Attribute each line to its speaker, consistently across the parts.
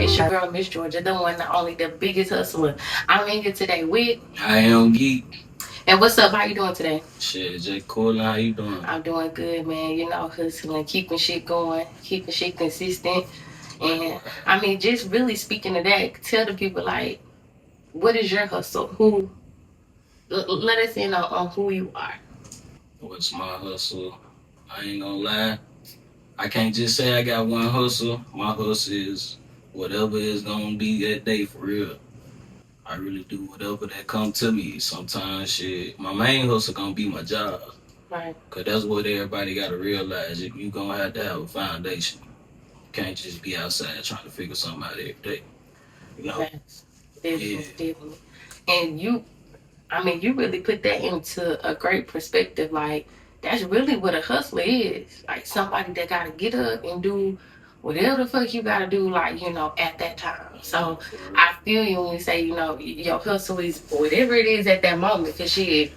Speaker 1: It's your girl, Miss Georgia, the one, the only, the biggest hustler. I'm in here today with
Speaker 2: Iamgeek.
Speaker 1: and what's up? How you doing today?
Speaker 2: Shit, J. Cool. How you doing?
Speaker 1: I'm doing good, man. You know, hustling, keeping shit going, keeping shit consistent. And I mean, just really speaking of that, tell the people like, what is your hustle? Let us in on who you are.
Speaker 2: What's my hustle? I ain't gonna lie. I can't just say I got one hustle. My hustle is whatever is gonna be that day for real. I really do whatever that come to me. Sometimes shit, my main hustle gonna be my job.
Speaker 1: Right.
Speaker 2: Cause that's what everybody gotta realize. You gonna have to have a foundation. You can't just be outside trying to figure something out every day. You know?
Speaker 1: Facts. Definitely. And I mean, you really put that into a great perspective. Like, that's really what a hustler is. Like, somebody that got to get up and do whatever the fuck you got to do, like, at that time. So, I feel you when you say, your hustle is whatever it is at that moment. Because shit,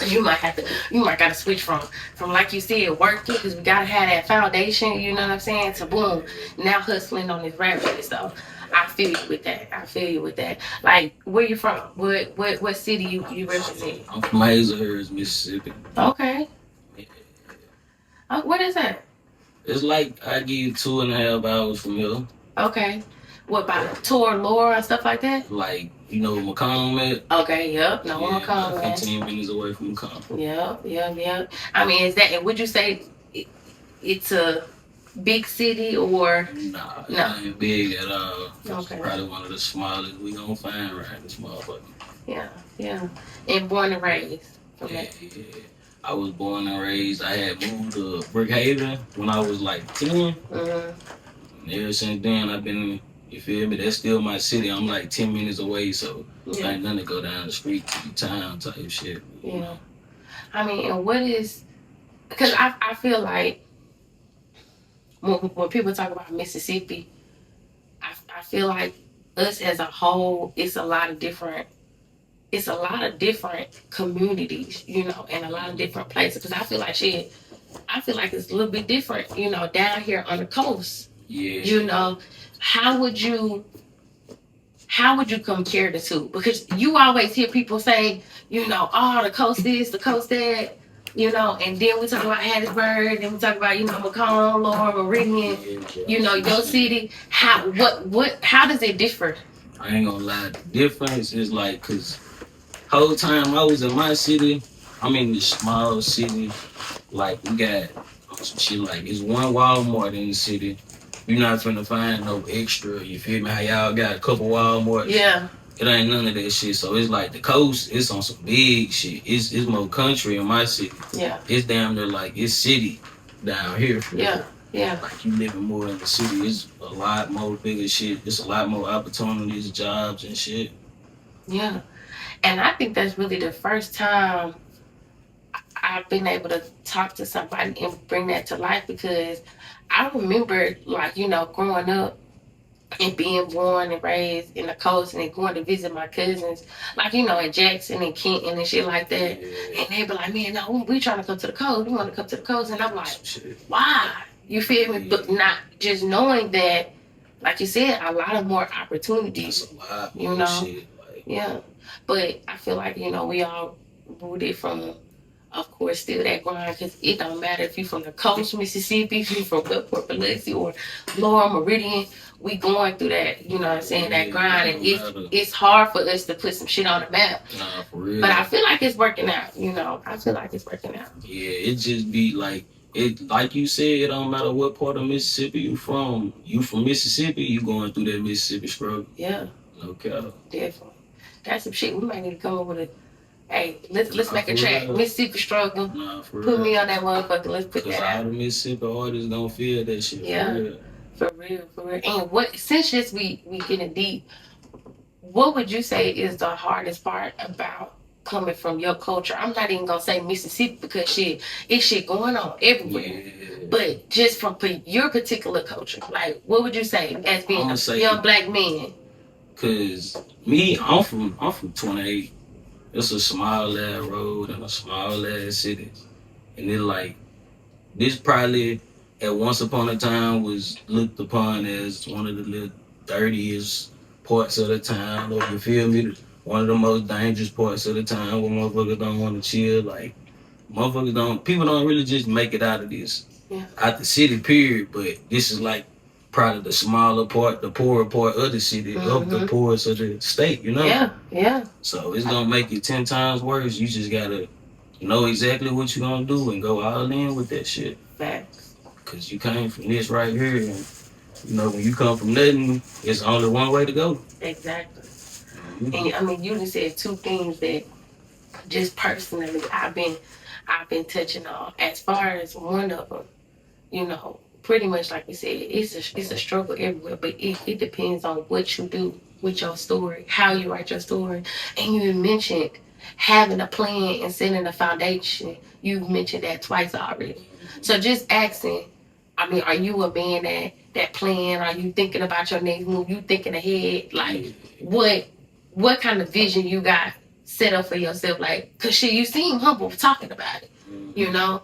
Speaker 1: you might got to switch from like you said, working, because we got to have that foundation, you know what I'm saying, to boom, now hustling on this rap shit. So, I feel you with that. I feel you with that. Like, where you from? What city you represent?
Speaker 2: I'm from Hazelhurst, Mississippi.
Speaker 1: Okay. What is that?
Speaker 2: It's like I give you 2.5 hours from here.
Speaker 1: Okay. What about Tor, Laura, and stuff like that?
Speaker 2: Like, you know where Macomb at?
Speaker 1: Okay, yep. No, yeah, Macomb,
Speaker 2: about 15 minutes away from Macomb.
Speaker 1: Yep. I mean, is that, would you say it's a big city or?
Speaker 2: Nah, it ain't big at all.
Speaker 1: Okay.
Speaker 2: It's probably one of the smallest we gonna find around this motherfucker.
Speaker 1: Yeah. And born and raised. Okay.
Speaker 2: Yeah. I was born and raised. I had moved to Brookhaven when I was like 10. And ever since then, I've been, you feel me? That's still my city. I'm like 10 minutes away, so ain't nothing to go down the street to the town type shit.
Speaker 1: Yeah. I mean, and what is, because I feel like when people talk about Mississippi, I feel like us as a whole, it's a lot of different communities, and a lot of different places. Because I feel like it's a little bit different, down here on the coast.
Speaker 2: Yeah.
Speaker 1: How would you compare the two? Because you always hear people say, oh, the coast this, the coast that, and then we talk about Hattiesburg, then we talk about, Macomb, Laura, Meridian, your city. How does it differ?
Speaker 2: I ain't gonna lie, the difference is like, cause whole time I was in my city, I'm in this small city, like we got some shit like it's one Walmart in the city. You're not finna find no extra, you feel me? How y'all got a couple Walmarts?
Speaker 1: Yeah.
Speaker 2: It ain't none of that shit. So it's like the coast, it's on some big shit. It's more country in my city.
Speaker 1: Yeah.
Speaker 2: It's damn near like it's city down here.
Speaker 1: Yeah.
Speaker 2: Like you living more in the city. It's a lot more bigger shit. It's a lot more opportunities, jobs and shit.
Speaker 1: Yeah. And I think that's really the first time I've been able to talk to somebody and bring that to life, because I remember, like, growing up and being born and raised in the coast and then going to visit my cousins, like, in Jackson and Kenton and shit like that.
Speaker 2: Yeah.
Speaker 1: And they be like, man, no, we trying to come to the coast. We want to come to the coast. And I'm like, why? You feel me? But not just knowing that, like you said, a lot of more opportunities.
Speaker 2: That's a lot more shit.
Speaker 1: Yeah. But I feel like, we all rooted from, of course, still that grind, because it don't matter if you from the coast, Mississippi, if you from Westport, Biloxi, or Laura, Meridian, we going through that, you know what I'm saying, that grind, and it's hard for us to put some shit on the map.
Speaker 2: Nah, for real.
Speaker 1: But I feel like it's working out, I feel like it's working out.
Speaker 2: Yeah, it just be like, like you said, it don't matter what part of Mississippi you from. You from Mississippi, you going through that Mississippi struggle.
Speaker 1: Yeah.
Speaker 2: No cap.
Speaker 1: Definitely. That's some shit. We might need to come up with a, hey, let's make a track. Mississippi struggle.
Speaker 2: Nah, for
Speaker 1: put
Speaker 2: real.
Speaker 1: me on that motherfucker. Let's put that out.
Speaker 2: All the Mississippi artists gonna feel that shit.
Speaker 1: Yeah. For real. And since just we getting deep, what would you say is the hardest part about coming from your culture? I'm not even gonna say Mississippi, because it's shit going on everywhere. Yeah. But just from your particular culture, like, what would you say as being a young black man?
Speaker 2: Cause me, I'm from 28. It's a small ass road and a small ass city, and it like this probably at once upon a time was looked upon as one of the dirtiest parts of the town, or you feel me? One of the most dangerous parts of the town where motherfuckers don't want to chill. Like motherfuckers don't, people don't really just make it out of this, out the city. Period. But this is like probably the smaller part, the poorer part of the city, of the poorest of the state. You know.
Speaker 1: Yeah.
Speaker 2: So it's gonna make it 10 times worse. You just gotta know exactly what you're gonna do and go all in with that shit.
Speaker 1: Facts.
Speaker 2: Cause you came from this right here, and you know when you come from nothing, it's only one way to go.
Speaker 1: Exactly. And I mean, you just said two things that just personally I've been touching on. As far as one of them, pretty much like you said, it's a struggle everywhere, but it depends on what you do with your story, how you write your story. And you mentioned having a plan and setting a foundation. You mentioned that twice already. So just asking, I mean, are you a man that plan? Are you thinking about your next move? You thinking ahead? Like what kind of vision you got set up for yourself? Like, cause shit, you seem humble talking about it. You know?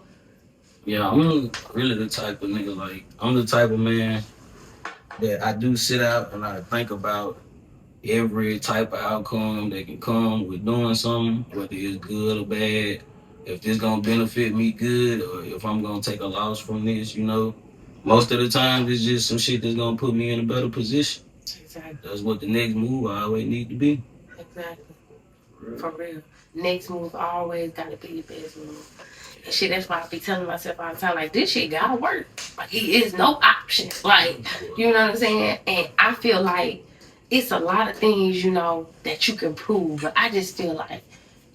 Speaker 2: Yeah, I'm really the type of nigga, like, I'm the type of man that I do sit out and I think about every type of outcome that can come with doing something, whether it's good or bad, if this gonna benefit me good or if I'm gonna take a loss from this, you know. Most of the time, it's just some shit that's gonna put me in a better position.
Speaker 1: Exactly.
Speaker 2: That's what the next move I always need to be.
Speaker 1: Exactly. For real. Next move always gotta be the best move. And shit, that's why I be telling myself all the time, like, this shit gotta work. Like, it is no option. Like, you know what I'm saying? And I feel like it's a lot of things, that you can prove. But I just feel like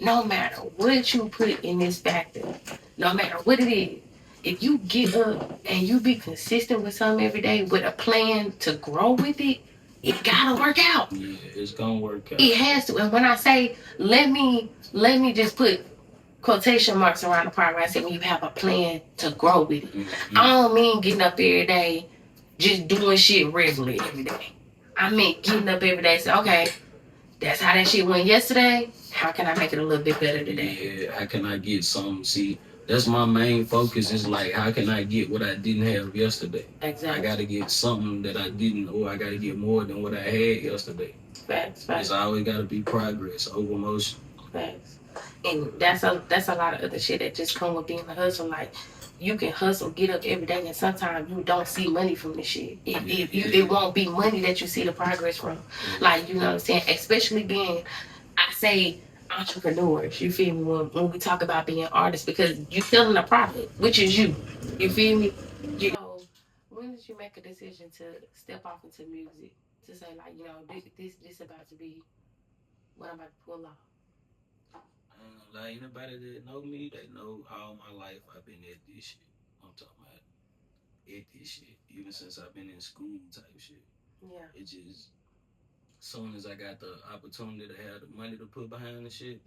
Speaker 1: no matter what you put in this factor, no matter what it is, if you get up and you be consistent with something every day with a plan to grow with it, it gotta work out.
Speaker 2: Yeah, it's gonna work out.
Speaker 1: It has to. And when I say let me just put quotation marks around the part where I said when you have a plan to grow with it. I don't mean getting up every day just doing shit regularly every day. I mean getting up every day and say, okay, that's how that shit went yesterday. How can I make it a little bit better today?
Speaker 2: Yeah, how can I get something? See, that's my main focus is like, how can I get what I didn't have yesterday?
Speaker 1: Exactly.
Speaker 2: I got to get something that I didn't, or I got to get more than what I had yesterday.
Speaker 1: Facts.
Speaker 2: It's always got to be progress over motion.
Speaker 1: Facts. And that's a lot of other shit that just come with being a hustle. Like, you can hustle, get up every day, and sometimes you don't see money from this shit. It won't be money that you see the progress from. Like, you know what I'm saying? Especially being, I say, entrepreneurs. You feel me? When we talk about being artists, because you're selling a product, which is you. You feel me? So, when did you make a decision to step off into music? To say, like, this about to be what I'm about to pull off?
Speaker 2: Like anybody that know me, they know all my life I've been at this shit. I'm talking about at this shit. Even since I've been in school type shit.
Speaker 1: Yeah.
Speaker 2: It just, soon as I got the opportunity to have the money to put behind the shit,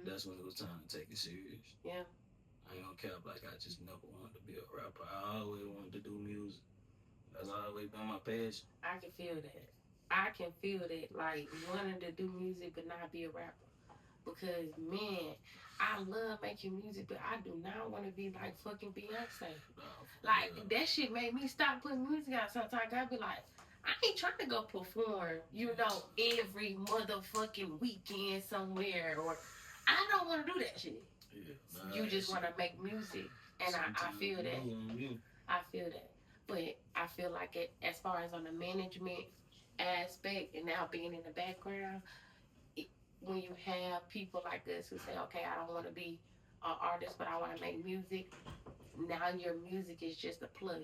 Speaker 2: that's when it was time to take it serious.
Speaker 1: Yeah.
Speaker 2: I ain't gonna cap, like I just never wanted to be a rapper. I always wanted to do music. That's always been my passion.
Speaker 1: I can feel that. I can feel that, like wanting to do music but not be a rapper. Because man, I love making music, but I do not want to be like fucking Beyonce. Like that shit made me stop putting music out. Sometimes I'd be like, I ain't trying to go perform, every motherfucking weekend somewhere, or I don't want to do that shit. Yeah, you just want to make music, and I feel that. I feel that. But I feel like as far as on the management aspect and now being in the background, it, when you have people like us who say, okay, I don't want to be an artist, but I want to make music, now your music is just a plus.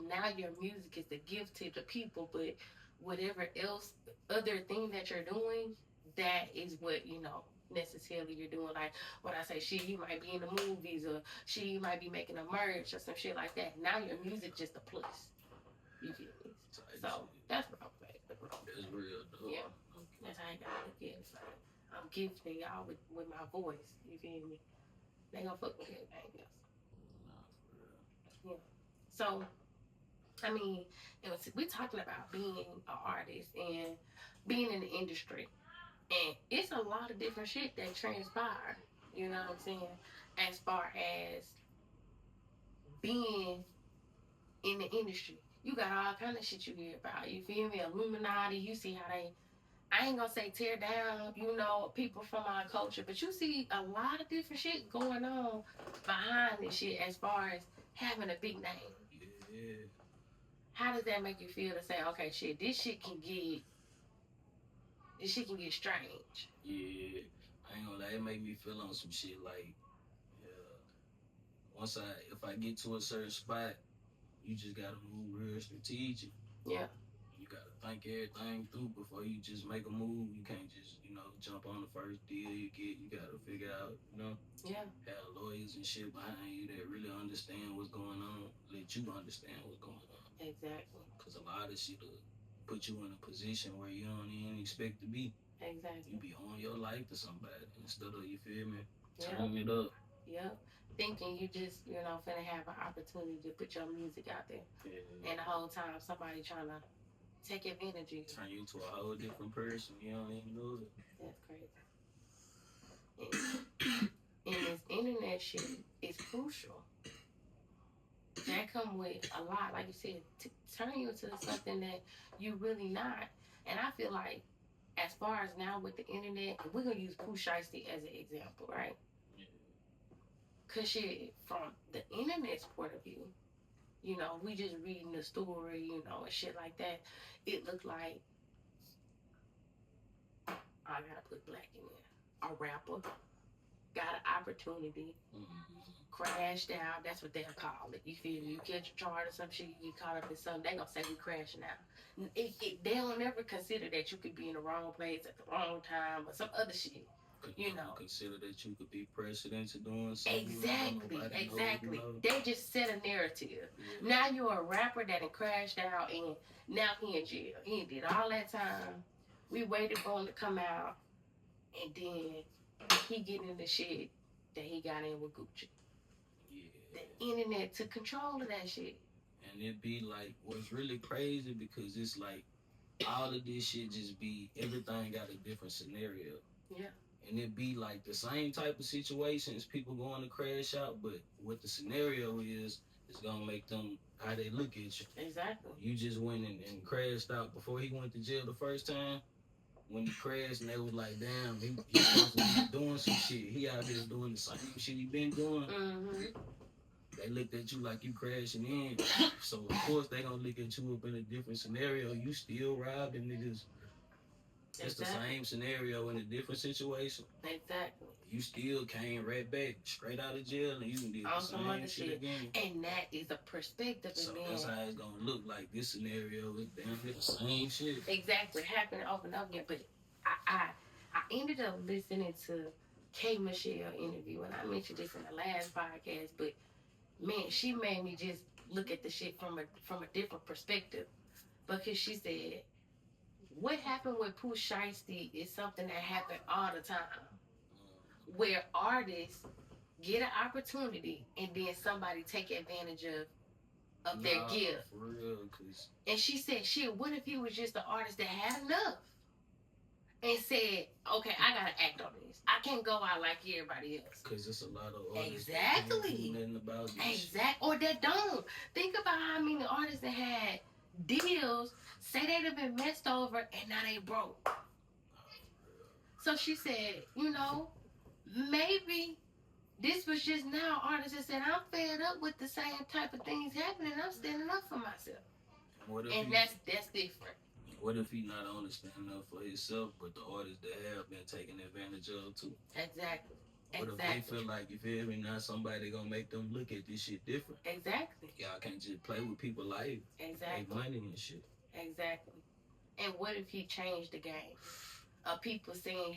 Speaker 1: Now your music is the gift to the people, but whatever else, other thing that you're doing, that is what, necessarily you're doing. Like when I say shit, you might be in the movies, or shit, you might be making a merch or some shit like that. Now your music just a plus. You feel me? So that's what I'm saying.
Speaker 2: That's real, though.
Speaker 1: Yeah. That's how I gotta look at it. So I'm gifting y'all with my voice. You feel me? They gonna fuck with everything else. Yeah. So I mean, we're talking about being an artist and being in the industry, and it's a lot of different shit that transpire. You know what I'm saying? As far as being in the industry, You got all kind of shit you hear about. You feel me? Illuminati. You see how they, I ain't gonna say tear down, people from our culture, but you see a lot of different shit going on behind this shit as far as having a big name.
Speaker 2: Yeah.
Speaker 1: How does that make you feel to say, okay, shit, this shit can get strange?
Speaker 2: Yeah. I ain't gonna lie, it make me feel on some shit like, yeah. If I get to a certain spot, you just gotta move real strategic.
Speaker 1: Yeah.
Speaker 2: You gotta think everything through before you just make a move. You can't just, jump on the first deal you get. You gotta figure out,
Speaker 1: Yeah.
Speaker 2: have lawyers and shit behind you that really understand what's going on, let you understand what's going on.
Speaker 1: Exactly.
Speaker 2: Because a lot of shit will put you in a position where you don't even expect to be.
Speaker 1: Exactly.
Speaker 2: You be on your life to somebody instead of, you feel me,
Speaker 1: Yeah.
Speaker 2: turning it up.
Speaker 1: Yep. Thinking you just, finna have an opportunity to put your music out there. Yeah. And the whole time somebody trying to take advantage of you.
Speaker 2: Turn you to a whole different person. You don't even know it.
Speaker 1: That's crazy. And this internet shit is crucial. That come with a lot, like you said, to turn you into something that you really not. And I feel like, as far as now with the internet, and we're gonna use Pooh Shiesty as an example, right? Yeah. Cause shit, from the internet's point of view, we just reading the story, and shit like that. It looked like, I gotta put black in there, a rapper got an opportunity, crashed out. That's what they'll call it. You feel me? You catch a charge or some shit, you get caught up in something, they gonna say we crashing out. They don't ever consider that you could be in the wrong place at the wrong time or some other shit.
Speaker 2: Consider that you could be president of doing something.
Speaker 1: Exactly. They just set a narrative. Yeah. Now you're a rapper that had crashed out and now he in jail. He did all that time. We waited for him to come out, and then he getting in the shit that he got in with Gucci. Yeah. The internet took control of that shit.
Speaker 2: And it be like, what's really crazy because it's like all of this shit just be, everything got a different scenario.
Speaker 1: Yeah.
Speaker 2: And it be like the same type of situations, people going to crash out, but what the scenario is gonna make them how they look at you.
Speaker 1: Exactly.
Speaker 2: You just went and crashed out before he went to jail the first time. When he crashed and they was like, damn, he supposed to be doing some shit. He out here doing the same shit he been doing.
Speaker 1: Mm-hmm.
Speaker 2: They looked at you like you crashing in. So of course they gonna look at you up in a different scenario. You still robbing niggas. It's the same scenario in a different situation.
Speaker 1: Exactly.
Speaker 2: You still came right back straight out of jail and you can do the same shit again.
Speaker 1: And that is a perspective.
Speaker 2: So that's how it's gonna look like. This scenario is damn near the same shit.
Speaker 1: Exactly. Happening over and over again. But I ended up listening to K. Michelle interview, and I mentioned this in the last podcast, but man, she made me just look at the shit from a different perspective. Because she said, what happened with Pooh Shiesty is something that happened all the time. Where artists get an opportunity and then somebody take advantage of their gift.
Speaker 2: For real, cause...
Speaker 1: And she said, shit, what if he was just an artist that had enough? And said, okay, I gotta act on this. I can't go out like everybody else.
Speaker 2: Because it's a lot of artists
Speaker 1: exactly.
Speaker 2: that can't do nothing about this.
Speaker 1: Exactly. Or that don't. Think about how many artists that had deals, say they'd have been messed over and now they broke. So she said, maybe this was just now artists that said, I'm fed up with the same type of things happening. I'm standing up for myself. And that's different.
Speaker 2: What if he not only standing up for himself, but the artists that have been taken advantage of too?
Speaker 1: Exactly.
Speaker 2: What if they feel like, you feel me, now somebody gonna make them look at this shit different?
Speaker 1: Exactly.
Speaker 2: Y'all can't just play with people's life.
Speaker 1: Exactly.
Speaker 2: Make money and shit.
Speaker 1: Exactly. And what if he changed the game? Of people saying,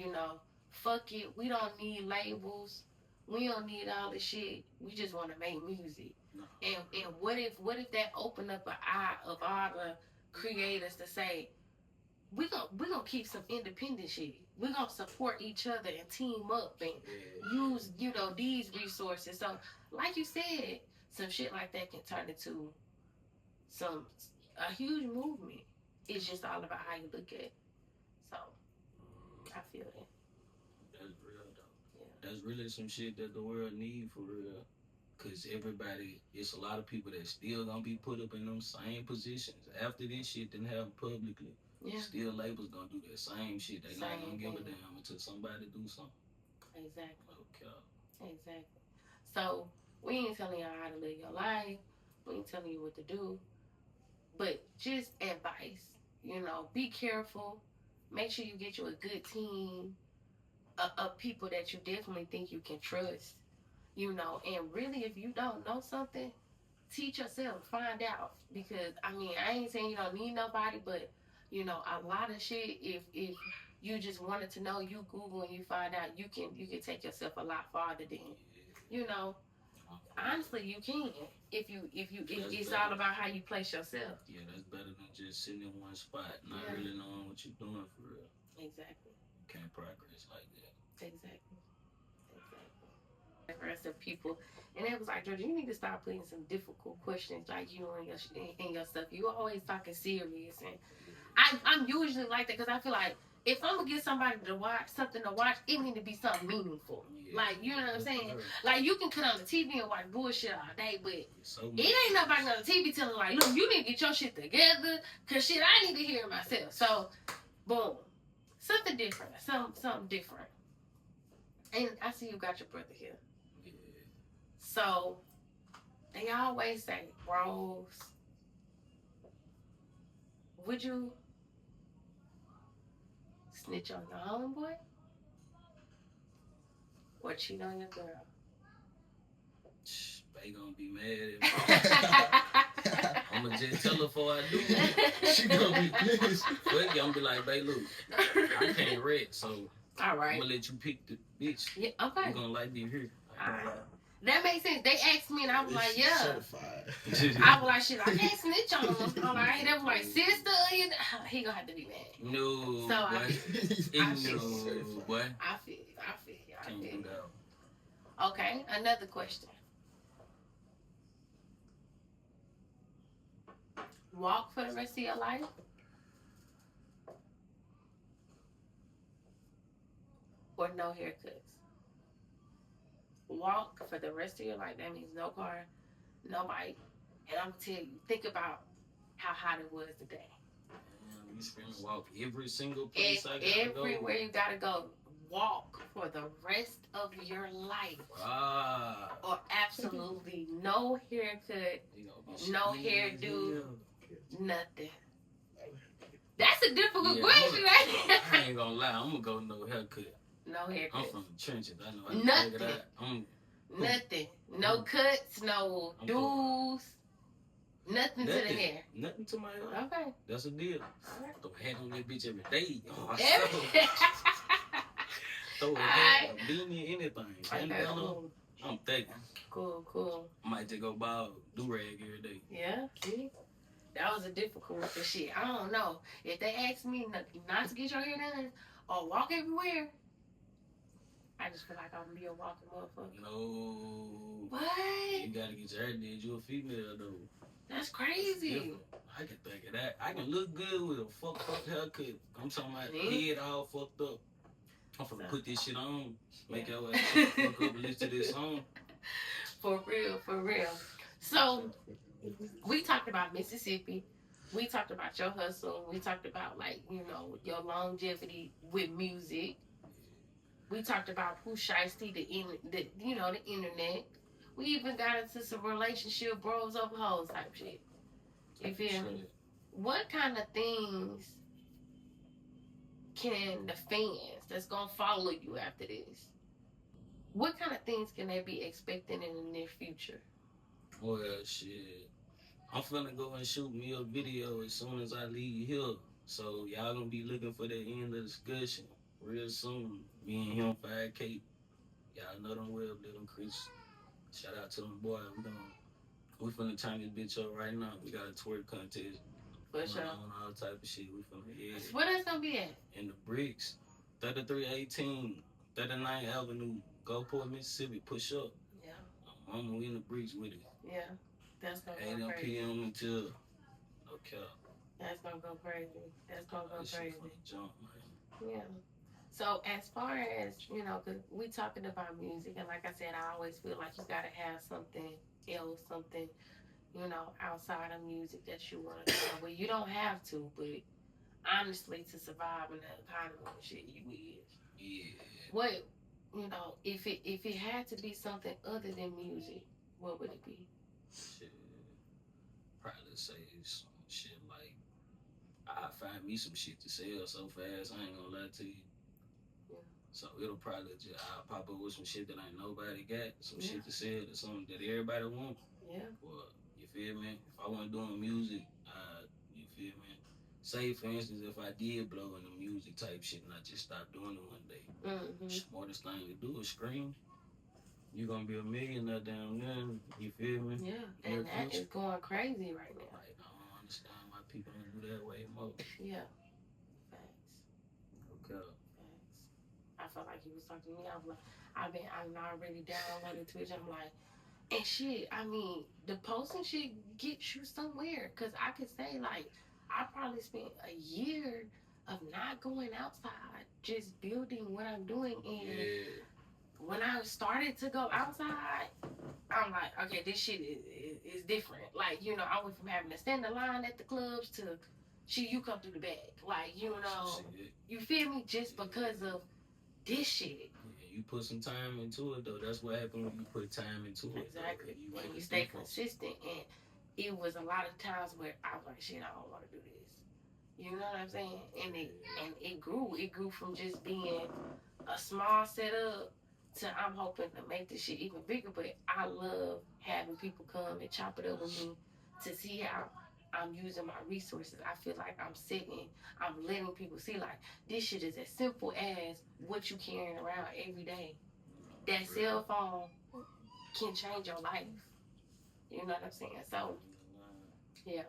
Speaker 1: fuck it, we don't need labels. We don't need all this shit. We just want to make music. No. And what if that opened up an eye of all the creators to say, we gonna keep some independent shit. We're gonna support each other and team up and use, these resources. So, like you said, some shit like that can turn into a huge movement. It's just all about how you look at it. So, I feel that.
Speaker 2: That's real though. Yeah. That's really some shit that the world need for real. Cause everybody, it's a lot of people that still gonna be put up in them same positions after this shit didn't happen publicly.
Speaker 1: Yeah.
Speaker 2: Still, labels gonna do that same shit. They not gonna
Speaker 1: Same
Speaker 2: give a
Speaker 1: thing.
Speaker 2: damn until somebody do something.
Speaker 1: Exactly.
Speaker 2: Okay.
Speaker 1: Exactly. So we ain't telling y'all how to live your life. We ain't telling you what to do. But just advice. You know, be careful. Make sure you get you a good team of people that you definitely think you can trust. You know, and really, if you don't know something, teach yourself, find out. Because I mean, I ain't saying you don't need nobody, but you know, a lot of shit. If you just wanted to know, you Google and you find out, you can take yourself a lot farther than, you know. Honestly, you can. If it's all about how you place yourself.
Speaker 2: Yeah, that's better than just sitting in one spot, not really knowing what you're doing for real.
Speaker 1: Exactly.
Speaker 2: You can't progress like that.
Speaker 1: Exactly. Rest of people, and it was like, George, you need to start putting some difficult questions, like you know, in your stuff. You always talking serious, and I'm usually like that because I feel like if I'm gonna get somebody to watch something to watch, it need to be something meaningful. Yeah. Like you know what I'm saying? Like you can cut on the TV and watch bullshit all day, but it ain't nobody on the TV telling like, look, you need to get your shit together, cause shit I need to hear it myself. So, boom, something different, something different. And I see you got your brother here. Yeah. So they always say, Rose, would you snitch on your homeboy or cheat on your girl?
Speaker 2: They gonna be mad at me. I'ma just tell her before I do it. She gonna be pissed. Fuck you, I'm be like, babe, look, I can't read, so all right. I'm gonna let you pick the bitch.
Speaker 1: Yeah, okay.
Speaker 2: You gonna like me here.
Speaker 1: All right. That makes sense. They asked me and I was like, yeah. Certified. I was like, shit, I can't snitch on him. All right. They was like, sister, he gonna have to be mad.
Speaker 2: No,
Speaker 1: so
Speaker 2: boy.
Speaker 1: I feel you.
Speaker 2: Can't do that.
Speaker 1: Okay, another question. Walk for the rest of your life or no haircuts? Walk for the rest of your life. That means no car, no bike. And I'm gonna tell you, think about how hot it was today.
Speaker 2: You spend walk every single place I gotta
Speaker 1: everywhere go. You gotta go. Walk for the rest of your life. Or absolutely no haircut, no hairdo, nothing. That's a difficult question, right?
Speaker 2: I ain't gonna lie, I'm gonna go no haircut.
Speaker 1: No haircut.
Speaker 2: I'm from the trenches. I know.
Speaker 1: Nothing. Nothing. No cuts, no do's. Nothing to the hair.
Speaker 2: Nothing to my hair.
Speaker 1: Okay.
Speaker 2: That's a deal. Right. Throw a hat on that bitch every day. Throw a hat, a beanie, anything. Okay, cool. I'm thinking.
Speaker 1: Cool.
Speaker 2: I might just go buy a do-rag every day.
Speaker 1: Yeah, see? That was a difficult one for shit. I don't know. If they ask me not to get your hair done or walk everywhere, I just feel like I'm gonna be a walking motherfucker.
Speaker 2: No.
Speaker 1: What?
Speaker 2: You gotta get your hair did. You a female though.
Speaker 1: That's crazy.
Speaker 2: I can think of that. I can look good with a fucked up haircut. I'm talking about head all fucked up. I'm finna put this shit on. Make your ass fuck up, listen to this song.
Speaker 1: For real. So, we talked about Mississippi. We talked about your hustle. We talked about, like, you know, your longevity with music. We talked about who shiesty, the internet. We even got into some relationship bros over hoes type shit. You feel me? What kind of things can the fans that's gonna follow you after this? What kind of things can they be expecting in the near future?
Speaker 2: Well, shit. I'm finna go and shoot me a video as soon as I leave here. So y'all gonna be looking for the end of the discussion real soon. Me and him 5K. Y'all know them well, little Chris. Shout out to them boys. We finna turn this bitch up right now. We got a twerk contest.
Speaker 1: For sure.
Speaker 2: On all type of shit. We finna
Speaker 1: Where that's gonna be at?
Speaker 2: In the bricks. 3318 39th Avenue. Gulfport, Mississippi. Push up.
Speaker 1: Yeah.
Speaker 2: We in the bricks with it.
Speaker 1: Yeah. That's gonna go
Speaker 2: 8 p.m. until okay.
Speaker 1: That's gonna go crazy. Jump, man. Yeah. So as far as cause we talking about music, and like I said, I always feel like you gotta have something else, something outside of music that you want to do. Well, you don't have to, but honestly, to survive in the economy and shit, you is.
Speaker 2: Yeah.
Speaker 1: What if it had to be something other than music, what would it be?
Speaker 2: Shit. Probably say some shit like I find me some shit to sell so fast. I ain't gonna lie to you.
Speaker 1: Yeah.
Speaker 2: So it'll probably just I'll pop up with some shit that ain't nobody got, some
Speaker 1: Yeah.
Speaker 2: shit to sell, or something that everybody want.
Speaker 1: Yeah.
Speaker 2: Well, you feel me? If I wasn't doing music, you feel me? Say for instance, if I did blow in the music type shit and I just stopped doing it one day, smartest thing to do is scream. You gonna be a millionaire down there. You feel me?
Speaker 1: Yeah,
Speaker 2: Near
Speaker 1: and that
Speaker 2: future.
Speaker 1: is going crazy right now.
Speaker 2: Like I don't understand why people don't do that way more.
Speaker 1: Yeah, facts.
Speaker 2: Okay.
Speaker 1: Facts. I felt like he was talking to me. I was like, I'm already downloading Twitch. I'm like, and shit. I mean, the posting shit gets you somewhere. Cause I could say like, I probably spent a year of not going outside, just building what I'm doing. And
Speaker 2: Yeah.
Speaker 1: when I started to go outside, I'm like, okay, this shit is different. Like, I went from having to stand in line at the clubs to, shit, you come through the back. Like, you feel me? Just because of this shit.
Speaker 2: Yeah, you put some time into it though. That's what happened when you put time into it.
Speaker 1: Exactly.
Speaker 2: Though. You
Speaker 1: And
Speaker 2: make
Speaker 1: you
Speaker 2: a
Speaker 1: stay
Speaker 2: difference.
Speaker 1: consistent. And it was a lot of times where I was like, shit, I don't want to do this. You know what I'm saying? And it grew. It grew from just being a small setup to I'm hoping to make this shit even bigger. But I love having people come and chop it up with me to see how I'm using my resources. I feel like I'm letting people see like this shit is as simple as what you carrying around every day. That cell phone can change your life. You know what I'm saying? So yeah.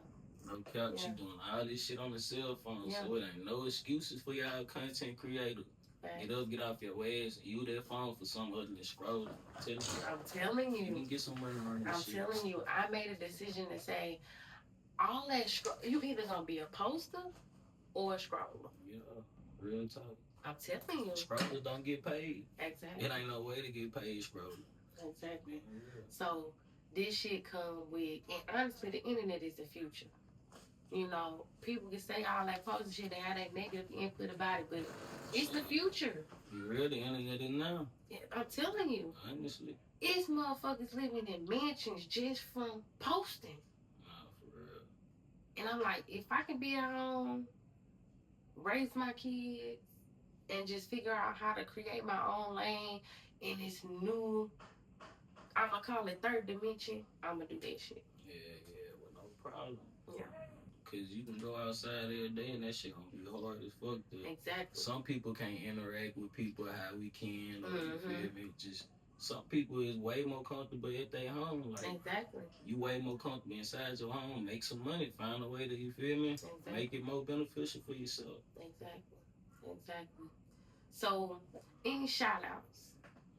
Speaker 2: No cap,
Speaker 1: Yeah.
Speaker 2: you doing all this shit on the cell phone,
Speaker 1: Yeah.
Speaker 2: so it ain't no excuses for y'all content creators. Get up, get off your ass, and use that phone for something other than scrolling.
Speaker 1: I'm telling you.
Speaker 2: You can get some money on this shit.
Speaker 1: I'm telling you, I made a decision to say, all that you either gonna be a poster or a scroller.
Speaker 2: Yeah, real talk.
Speaker 1: I'm telling you.
Speaker 2: Scrollers don't get paid.
Speaker 1: Exactly.
Speaker 2: It ain't no way to get paid scrolling.
Speaker 1: Exactly. Yeah. So this shit come with, and honestly, the internet is the future. People can say all that positive shit and have that negative input about it, but it's the future.
Speaker 2: You real, the internet is now.
Speaker 1: Yeah, I'm telling you.
Speaker 2: Honestly.
Speaker 1: It's motherfuckers living in mansions just from posting.
Speaker 2: Nah, for real.
Speaker 1: And I'm like, if I can be at home, raise my kids, and just figure out how to create my own lane in this new, I'm gonna call it third dimension, I'm gonna do that shit.
Speaker 2: Yeah, well, no problem.
Speaker 1: Yeah.
Speaker 2: Cause you can go outside every day and that shit gonna be hard as fuck.
Speaker 1: Exactly.
Speaker 2: Some people can't interact with people how we can. Or you feel me? Just some people is way more comfortable at their home. Like
Speaker 1: exactly.
Speaker 2: You way more comfortable inside your home. Make some money. Find a way to you feel me?
Speaker 1: Exactly.
Speaker 2: Make it more beneficial for yourself.
Speaker 1: Exactly. So, any shout outs?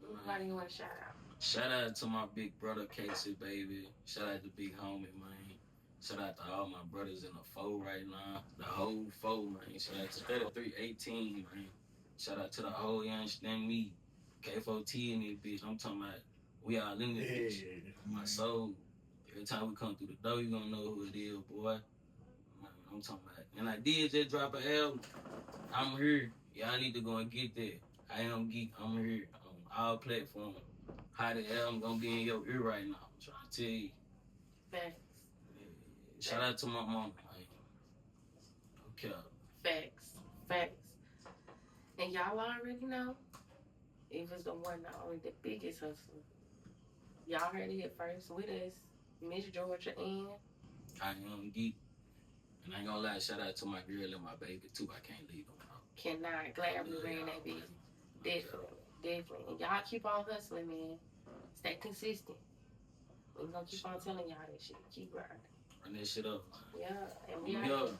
Speaker 1: Anybody you want to shout out?
Speaker 2: Shout out to my big brother Casey, baby. Shout out to big homie, man. Shout out to all my brothers in the four right now. The whole four, man. Shout out to 3318, man. Shout out to the whole young stand me. K4T in this bitch. I'm talking about we all in this bitch. My soul. Every time we come through the door, you gonna know who it is, boy. Man, I'm talking about. And I did just drop an album. I'm here. Y'all need to go and get that. Iamgeek. I'm here on all platforms. How the album gonna be in your ear right now? I'm trying to tell you.
Speaker 1: Facts.
Speaker 2: Yeah. Shout out to my mom, man. Okay.
Speaker 1: Facts. And y'all already know, it was the one, not only the biggest hustler. Y'all heard it here first with us, Miss Georgia and
Speaker 2: Iamgeek. And I ain't gonna lie, shout out to my girl and my baby too. I can't leave them out.
Speaker 1: Cannot. Glad we ran that bitch. Definitely. And y'all keep on hustling, man. Stay consistent. We're gonna keep on telling y'all that shit. Keep grinding.
Speaker 2: Run that shit up, man.
Speaker 1: Yeah. And we out.